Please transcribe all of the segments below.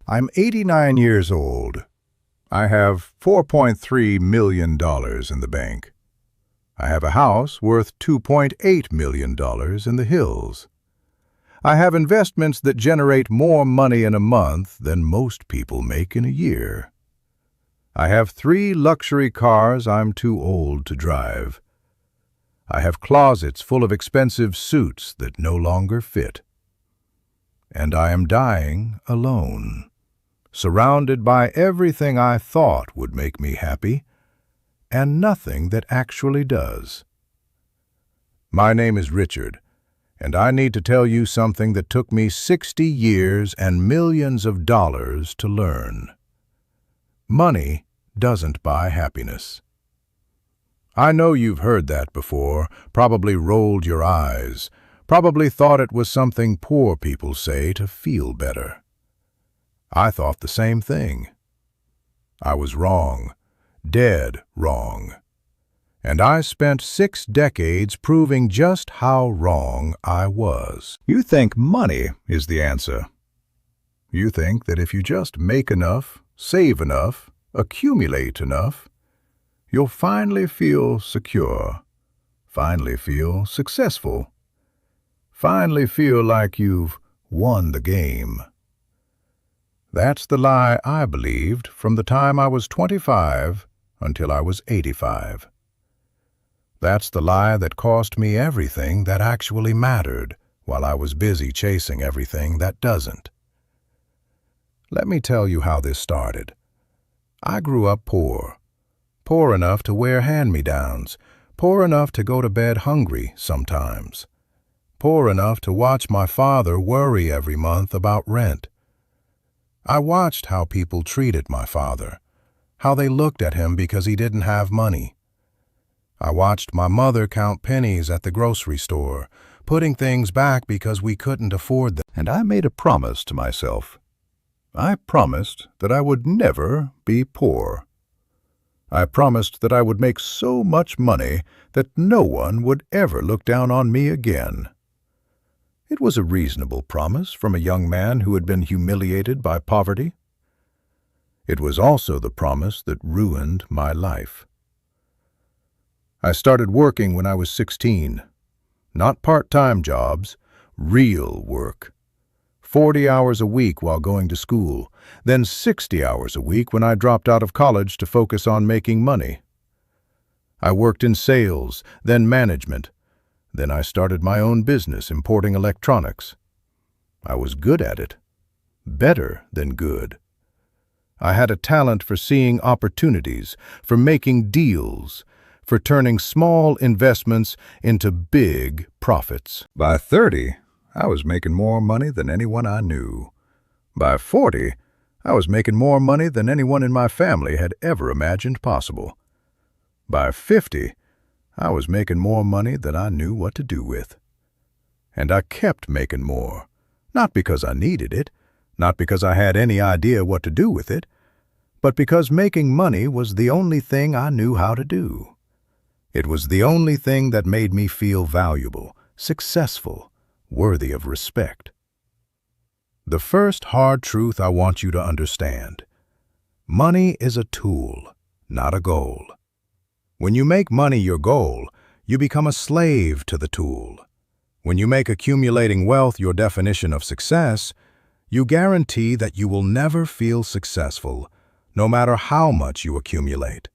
I'm 89 years old. I have $4.3 million in the bank. I have a house worth $2.8 million in the hills. I have investments that generate more money in a month than most people make in a year. I have 3 luxury cars I'm too old to drive. I have closets full of expensive suits that no longer fit. And I am dying alone, surrounded by everything I thought would make me happy, and nothing that actually does. My name is Richard, and I need to tell you something that took me 60 years and millions of dollars to learn. Money doesn't buy happiness. I know you've heard that before, probably rolled your eyes, probably thought it was something poor people say to feel better. I thought the same thing. I was wrong, dead wrong. And I spent 6 decades proving just how wrong I was. You think money is the answer. You think that if you just make enough, save enough, accumulate enough, you'll finally feel secure, finally feel successful, finally feel like you've won the game. That's the lie I believed from the time I was 25 until I was 85. That's the lie that cost me everything that actually mattered while I was busy chasing everything that doesn't. Let me tell you how this started. I grew up poor. Poor enough to wear hand-me-downs, poor enough to go to bed hungry sometimes, poor enough to watch my father worry every month about rent. I watched how people treated my father, how they looked at him because he didn't have money. I watched my mother count pennies at the grocery store, putting things back because we couldn't afford them. And I made a promise to myself. I promised that I would never be poor. I promised that I would make so much money that no one would ever look down on me again. It was a reasonable promise from a young man who had been humiliated by poverty. It was also the promise that ruined my life. I started working when I was 16. Not part-time jobs, real work. 40 hours a week while going to school, then 60 hours a week when I dropped out of college to focus on making money. I worked in sales, then management. Then I started my own business importing electronics. I was good at it. Better than good. I had a talent for seeing opportunities, for making deals, for turning small investments into big profits. By 30, I was making more money than anyone I knew. By 40, I was making more money than anyone in my family had ever imagined possible. By 50, I was making more money than I knew what to do with. And I kept making more, not because I needed it, not because I had any idea what to do with it, but because making money was the only thing I knew how to do. It was the only thing that made me feel valuable, successful, worthy of respect. The first hard truth I want you to understand: money is a tool, not a goal. When you make money your goal, you become a slave to the tool. When you make accumulating wealth your definition of success, you guarantee that you will never feel successful, no matter how much you accumulate.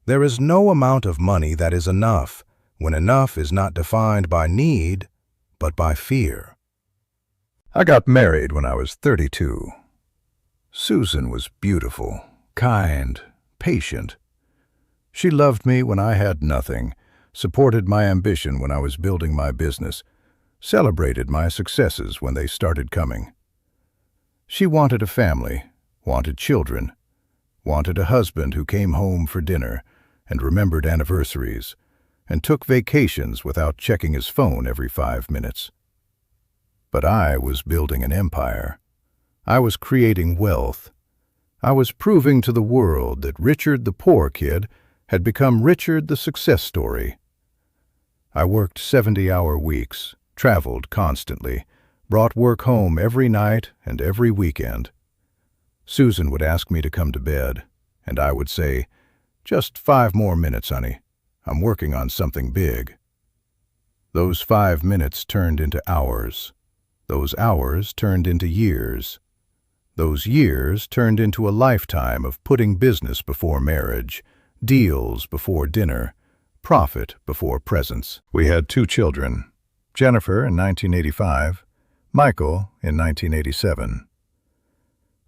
There is no amount of money that is enough, when enough is not defined by need, but by fear. I got married when I was 32. Susan was beautiful, kind, patient. She loved me when I had nothing, supported my ambition when I was building my business, celebrated my successes when they started coming. She wanted a family, wanted children, wanted a husband who came home for dinner and remembered anniversaries, and took vacations without checking his phone every 5 minutes. But I was building an empire. I was creating wealth. I was proving to the world that Richard the poor kid had become Richard the success story. I worked 70-hour weeks, traveled constantly, brought work home every night and every weekend. Susan would ask me to come to bed, and I would say, "Just 5 more minutes, honey. I'm working on something big." Those 5 minutes turned into hours. Those hours turned into years. Those years turned into a lifetime of putting business before marriage, deals before dinner, profit before presents. We had 2 children, Jennifer in 1985, Michael in 1987.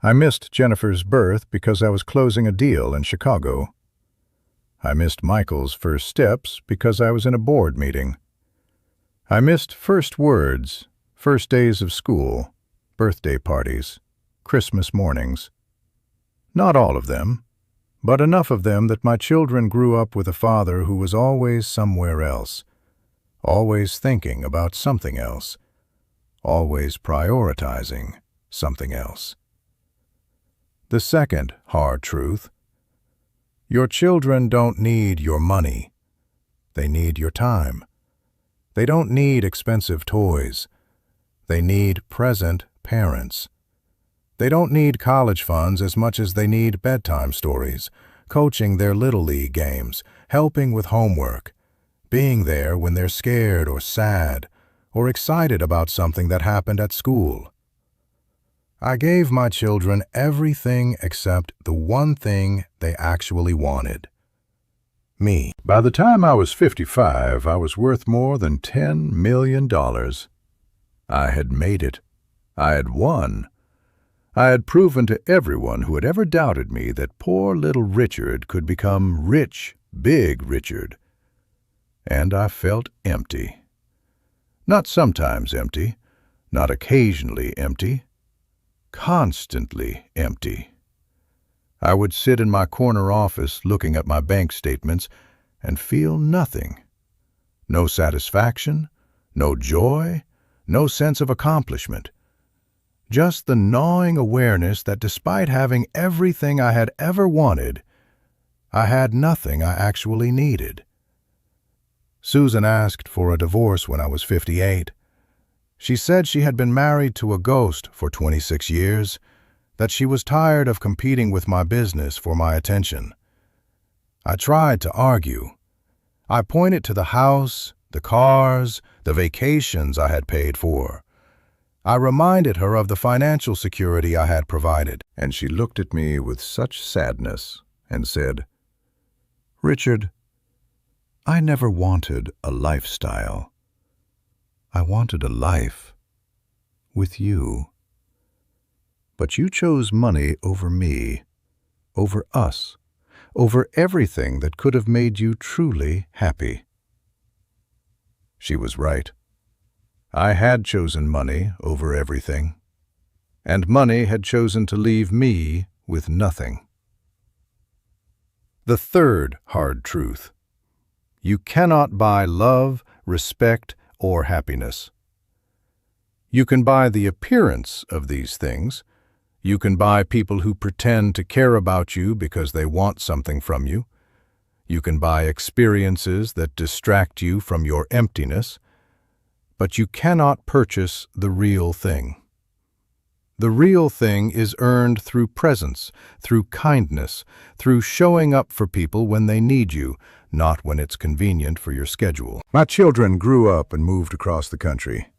I missed Jennifer's birth because I was closing a deal in Chicago. I missed Michael's first steps because I was in a board meeting. I missed first words, first days of school, birthday parties, Christmas mornings. Not all of them, but enough of them that my children grew up with a father who was always somewhere else, always thinking about something else, always prioritizing something else. The second hard truth: your children don't need your money. They need your time. They don't need expensive toys. They need present parents. They don't need college funds as much as they need bedtime stories, coaching their Little League games, helping with homework, being there when they're scared or sad or excited about something that happened at school. I gave my children everything except the one thing they actually wanted: me. By the time I was 55, I was worth more than $10 million. I had made it. I had won. I had proven to everyone who had ever doubted me that poor little Richard could become rich, big Richard. And I felt empty. Not sometimes empty, not occasionally empty, constantly empty. I would sit in my corner office looking at my bank statements and feel nothing. No satisfaction, no joy, no sense of accomplishment. Just the gnawing awareness that despite having everything I had ever wanted, I had nothing I actually needed. Susan asked for a divorce when I was 58. She said she had been married to a ghost for 26 years, that she was tired of competing with my business for my attention. I tried to argue. I pointed to the house, the cars, the vacations I had paid for. I reminded her of the financial security I had provided, and she looked at me with such sadness and said, "Richard, I never wanted a lifestyle. I wanted a life with you. But you chose money over me, over us, over everything that could have made you truly happy." She was right. I had chosen money over everything, and money had chosen to leave me with nothing. The third hard truth: you cannot buy love, respect, or happiness. You can buy the appearance of these things. You can buy people who pretend to care about you because they want something from you. You can buy experiences that distract you from your emptiness. But you cannot purchase the real thing. The real thing is earned through presence, through kindness, through showing up for people when they need you, not when it's convenient for your schedule. My children grew up and moved across the country,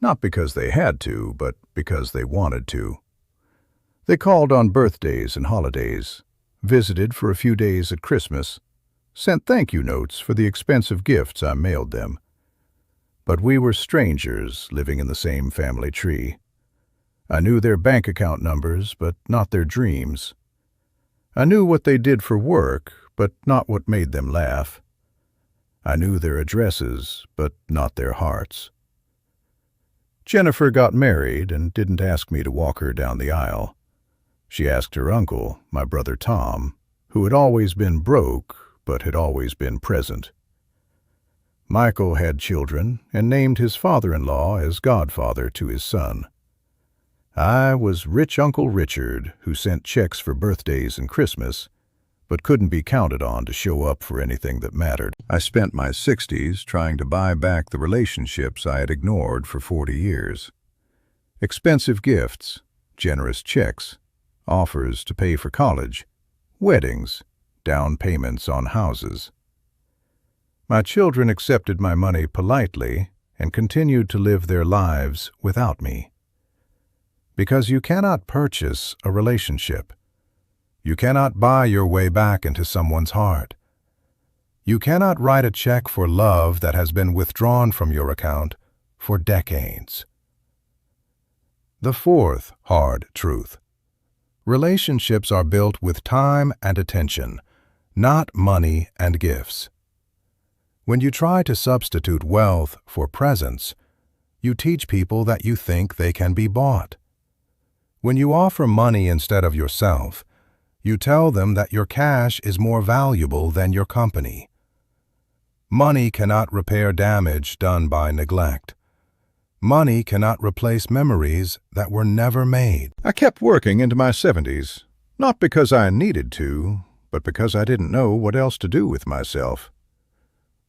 not because they had to, but because they wanted to. They called on birthdays and holidays, visited for a few days at Christmas, sent thank you notes for the expensive gifts I mailed them. But we were strangers living in the same family tree. I knew their bank account numbers, but not their dreams. I knew what they did for work, but not what made them laugh. I knew their addresses, but not their hearts. Jennifer got married and didn't ask me to walk her down the aisle. She asked her uncle, my brother Tom, who had always been broke, but had always been present. Michael had children and named his father-in-law as godfather to his son. I was rich Uncle Richard, who sent checks for birthdays and Christmas, but couldn't be counted on to show up for anything that mattered. I spent my 60s trying to buy back the relationships I had ignored for 40 years. Expensive gifts, generous checks, offers to pay for college, weddings, down payments on houses. My children accepted my money politely and continued to live their lives without me. Because you cannot purchase a relationship. You cannot buy your way back into someone's heart. You cannot write a check for love that has been withdrawn from your account for decades. The fourth hard truth. Relationships are built with time and attention, not money and gifts. When you try to substitute wealth for presence, you teach people that you think they can be bought. When you offer money instead of yourself, you tell them that your cash is more valuable than your company. Money cannot repair damage done by neglect. Money cannot replace memories that were never made. I kept working into my 70s, not because I needed to, but because I didn't know what else to do with myself.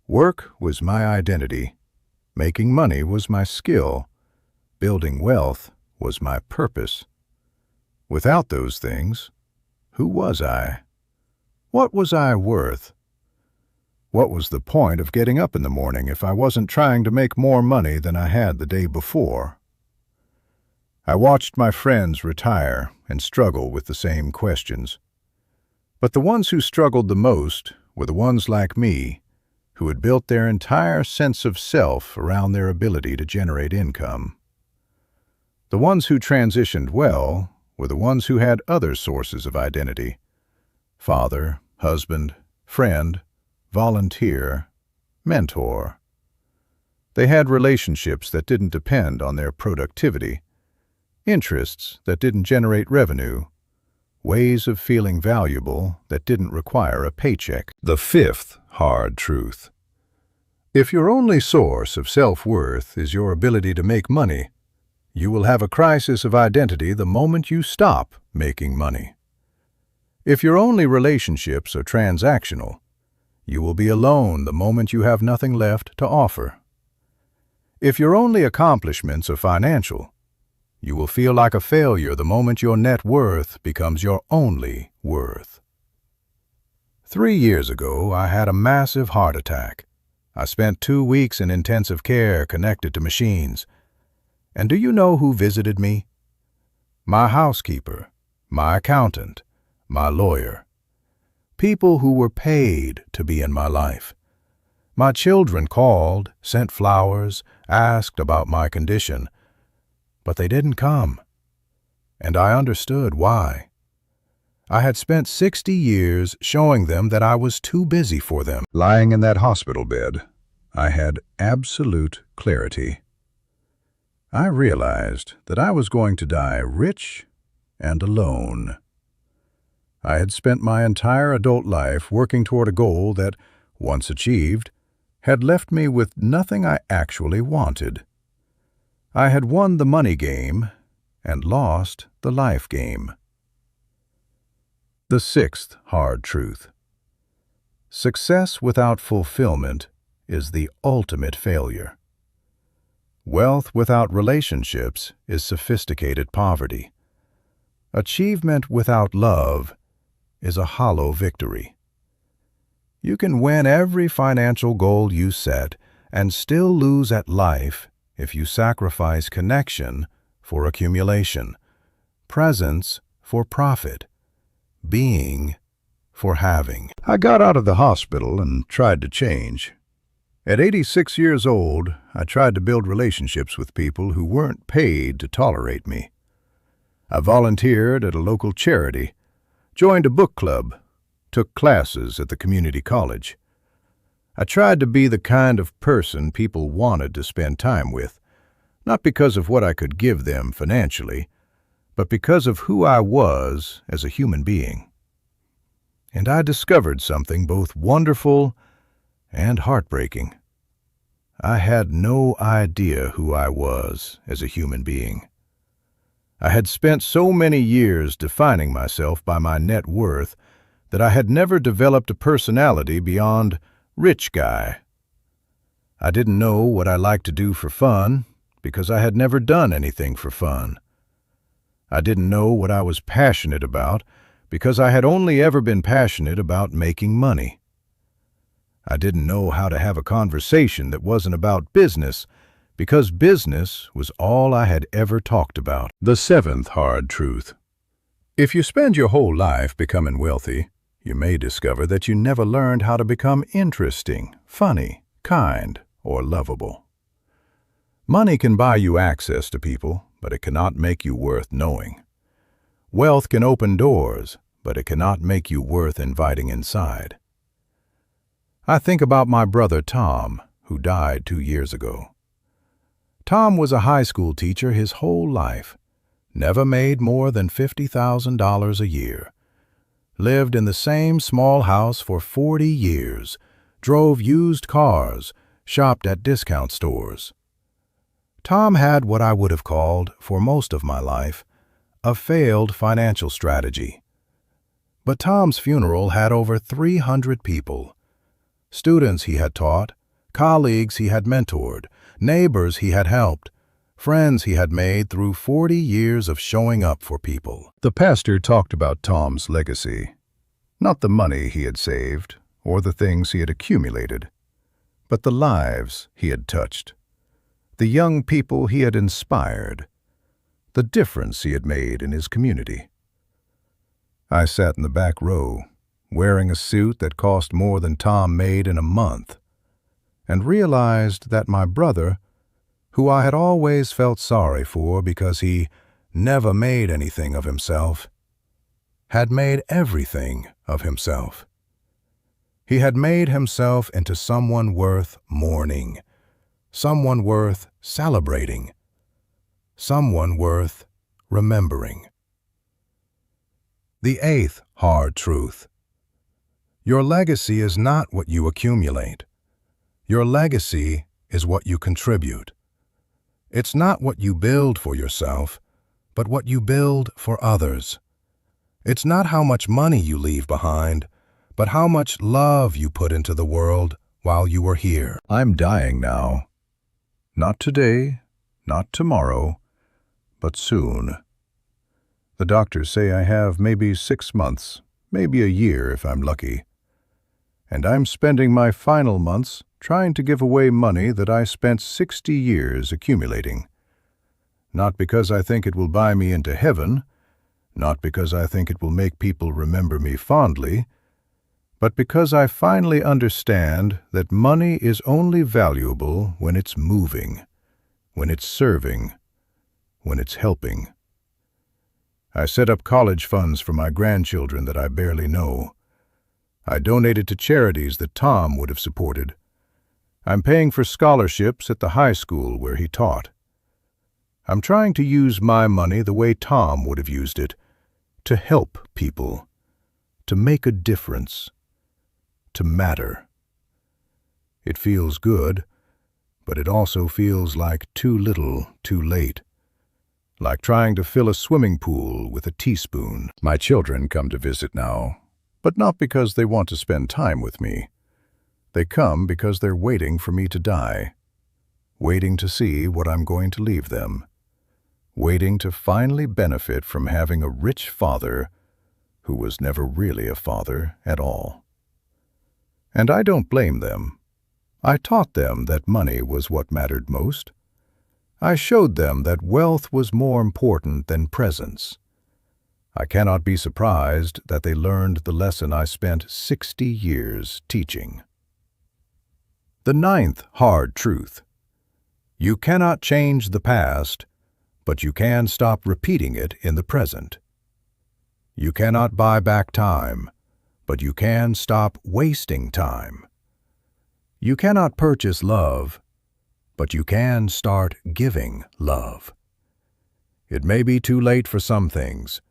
Work was my identity. Making money was my skill. Building wealth was my purpose. Without those things, who was I? What was I worth? What was the point of getting up in the morning if I wasn't trying to make more money than I had the day before? I watched my friends retire and struggle with the same questions. But the ones who struggled the most were the ones like me, who had built their entire sense of self around their ability to generate income. The ones who transitioned well were the ones who had other sources of identity: father, husband, friend, volunteer, mentor. They had relationships that didn't depend on their productivity, interests that didn't generate revenue, ways of feeling valuable that didn't require a paycheck. The fifth hard truth. If your only source of self-worth is your ability to make money, you will have a crisis of identity the moment you stop making money. If your only relationships are transactional, you will be alone the moment you have nothing left to offer. If your only accomplishments are financial, you will feel like a failure the moment your net worth becomes your only worth. 3 years ago, I had a massive heart attack. I spent 2 weeks in intensive care connected to machines. And do you know who visited me? My housekeeper, my accountant, my lawyer. People who were paid to be in my life. My children called, sent flowers, asked about my condition, but they didn't come. And I understood why. I had spent 60 years showing them that I was too busy for them. Lying in that hospital bed, I had absolute clarity. I realized that I was going to die rich and alone. I had spent my entire adult life working toward a goal that, once achieved, had left me with nothing I actually wanted. I had won the money game and lost the life game. The sixth hard truth. Success without fulfillment is the ultimate failure. Wealth without relationships is sophisticated poverty. Achievement without love is a hollow victory. You can win every financial goal you set and still lose at life if you sacrifice connection for accumulation, presence for profit, being for having. I got out of the hospital and tried to change. At 86 years old, I tried to build relationships with people who weren't paid to tolerate me. I volunteered at a local charity, joined a book club, took classes at the community college. I tried to be the kind of person people wanted to spend time with, not because of what I could give them financially, but because of who I was as a human being. And I discovered something both wonderful and heartbreaking. I had no idea who I was as a human being. I had spent so many years defining myself by my net worth that I had never developed a personality beyond rich guy. I didn't know what I liked to do for fun because I had never done anything for fun. I didn't know what I was passionate about because I had only ever been passionate about making money. I didn't know how to have a conversation that wasn't about business because business was all I had ever talked about. The seventh hard truth. If you spend your whole life becoming wealthy, you may discover that you never learned how to become interesting, funny, kind, or lovable. Money can buy you access to people, but it cannot make you worth knowing. Wealth can open doors, but it cannot make you worth inviting inside. I think about my brother Tom, who died 2 years ago. Tom was a high school teacher his whole life, never made more than $50,000 a year, lived in the same small house for 40 years, drove used cars, shopped at discount stores. Tom had what I would have called, for most of my life, a failed financial strategy. But Tom's funeral had over 300 people. Students he had taught, colleagues he had mentored, neighbors he had helped, friends he had made through 40 years of showing up for people. The pastor talked about Tom's legacy, not the money he had saved or the things he had accumulated, but the lives he had touched, the young people he had inspired, the difference he had made in his community. I sat in the back row, wearing a suit that cost more than Tom made in a month, and realized that my brother, who I had always felt sorry for because he never made anything of himself, had made everything of himself. He had made himself into someone worth mourning, someone worth celebrating, someone worth remembering. The eighth hard truth. Your legacy is not what you accumulate. Your legacy is what you contribute. It's not what you build for yourself, but what you build for others. It's not how much money you leave behind, but how much love you put into the world while you were here. I'm dying now. Not today, not tomorrow, but soon. The doctors say I have maybe 6 months, maybe a year if I'm lucky. And I'm spending my final months trying to give away money that I spent 60 years accumulating. Not because I think it will buy me into heaven, not because I think it will make people remember me fondly, but because I finally understand that money is only valuable when it's moving, when it's serving, when it's helping. I set up college funds for my grandchildren that I barely know. I donated to charities that Tom would have supported. I'm paying for scholarships at the high school where he taught. I'm trying to use my money the way Tom would have used it, to help people, to make a difference, to matter. It feels good, but it also feels like too little, too late. Like trying to fill a swimming pool with a teaspoon. My children come to visit now, but not because they want to spend time with me. They come because they're waiting for me to die, waiting to see what I'm going to leave them, waiting to finally benefit from having a rich father who was never really a father at all. And I don't blame them. I taught them that money was what mattered most. I showed them that wealth was more important than presence. I cannot be surprised that they learned the lesson I spent 60 years teaching. The ninth hard truth. You cannot change the past, but you can stop repeating it in the present. You cannot buy back time, but you can stop wasting time. You cannot purchase love, but you can start giving love. It may be too late for some things,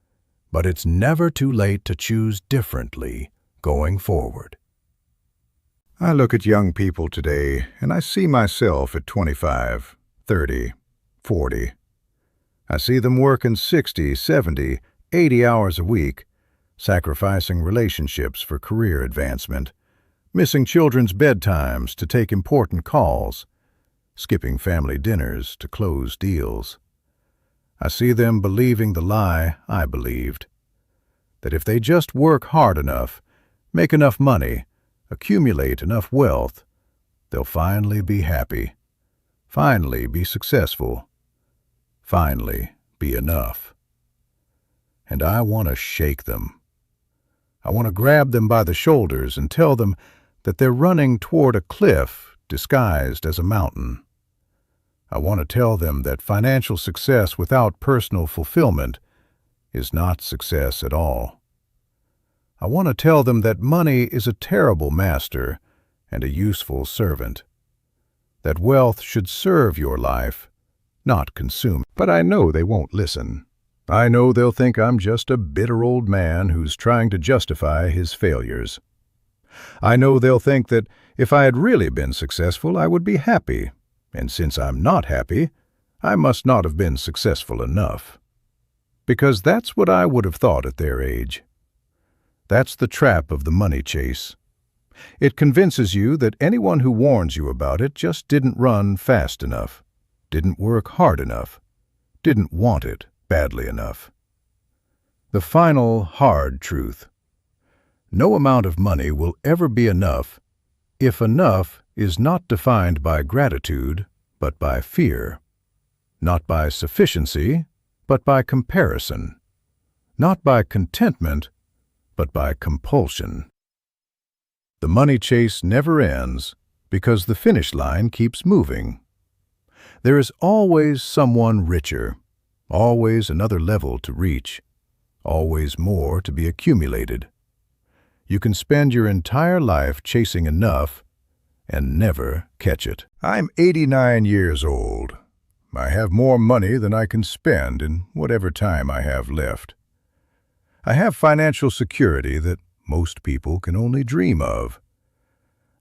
but it's never too late to choose differently going forward. I look at young people today and I see myself at 25, 30, 40. I see them working 60, 70, 80 hours a week, sacrificing relationships for career advancement, missing children's bedtimes to take important calls, skipping family dinners to close deals. I see them believing the lie I believed, that if they just work hard enough, make enough money, accumulate enough wealth, they'll finally be happy, finally be successful, finally be enough. And I want to shake them. I want to grab them by the shoulders and tell them that they're running toward a cliff disguised as a mountain. I want to tell them that financial success without personal fulfillment is not success at all. I want to tell them that money is a terrible master and a useful servant, that wealth should serve your life, not consume. But I know they won't listen. I know they'll think I'm just a bitter old man who's trying to justify his failures. I know they'll think that if I had really been successful, I would be happy, and since I'm not happy, I must not have been successful enough. Because that's what I would have thought at their age. That's the trap of the money chase. It convinces you that anyone who warns you about it just didn't run fast enough, didn't work hard enough, didn't want it badly enough. The final hard truth: no amount of money will ever be enough if enough is not defined by gratitude, but by fear, not by sufficiency, but by comparison, not by contentment, but by compulsion. The money chase never ends because the finish line keeps moving. There is always someone richer, always another level to reach, always more to be accumulated. You can spend your entire life chasing enough and never catch it. I'm 89 years old. I have more money than I can spend in whatever time I have left. I have financial security that most people can only dream of.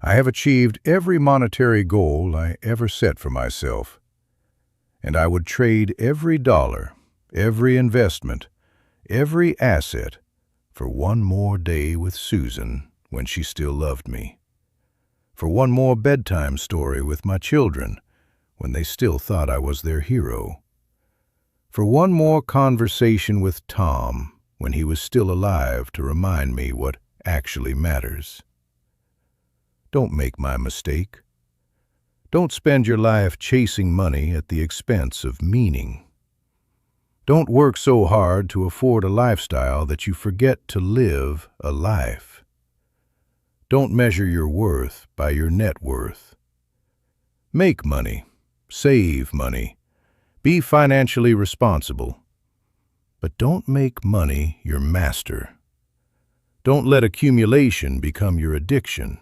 I have achieved every monetary goal I ever set for myself, and I would trade every dollar, every investment, every asset for one more day with Susan when she still loved me, for one more bedtime story with my children when they still thought I was their hero, for one more conversation with Tom when he was still alive to remind me what actually matters. Don't make my mistake. Don't spend your life chasing money at the expense of meaning. Don't work so hard to afford a lifestyle that you forget to live a life. Don't measure your worth by your net worth. Make money, save money, be financially responsible, but don't make money your master. Don't let accumulation become your addiction.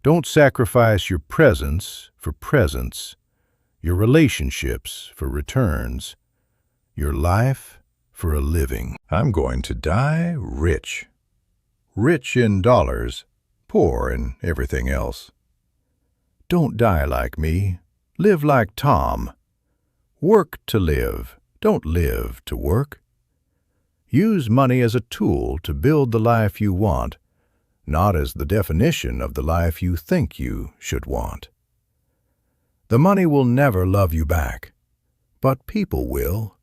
Don't sacrifice your presence for presence, your relationships for returns, your life for a living. I'm going to die rich. Rich in dollars, poor in everything else. Don't die like me. Live like Tom. Work to live. Don't live to work. Use money as a tool to build the life you want, not as the definition of the life you think you should want. The money will never love you back, but people will.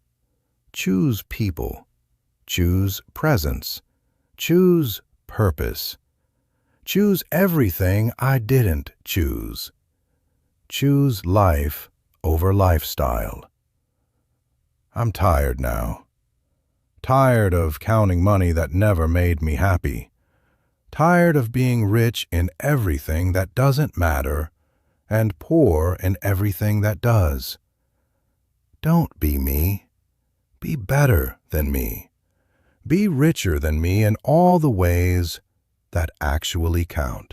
Choose people. Choose presence. Choose purpose. Choose everything I didn't choose. Choose life over lifestyle. I'm tired now. Tired of counting money that never made me happy. Tired of being rich in everything that doesn't matter and poor in everything that does. Don't be me. Be better than me. Be richer than me in all the ways that actually count.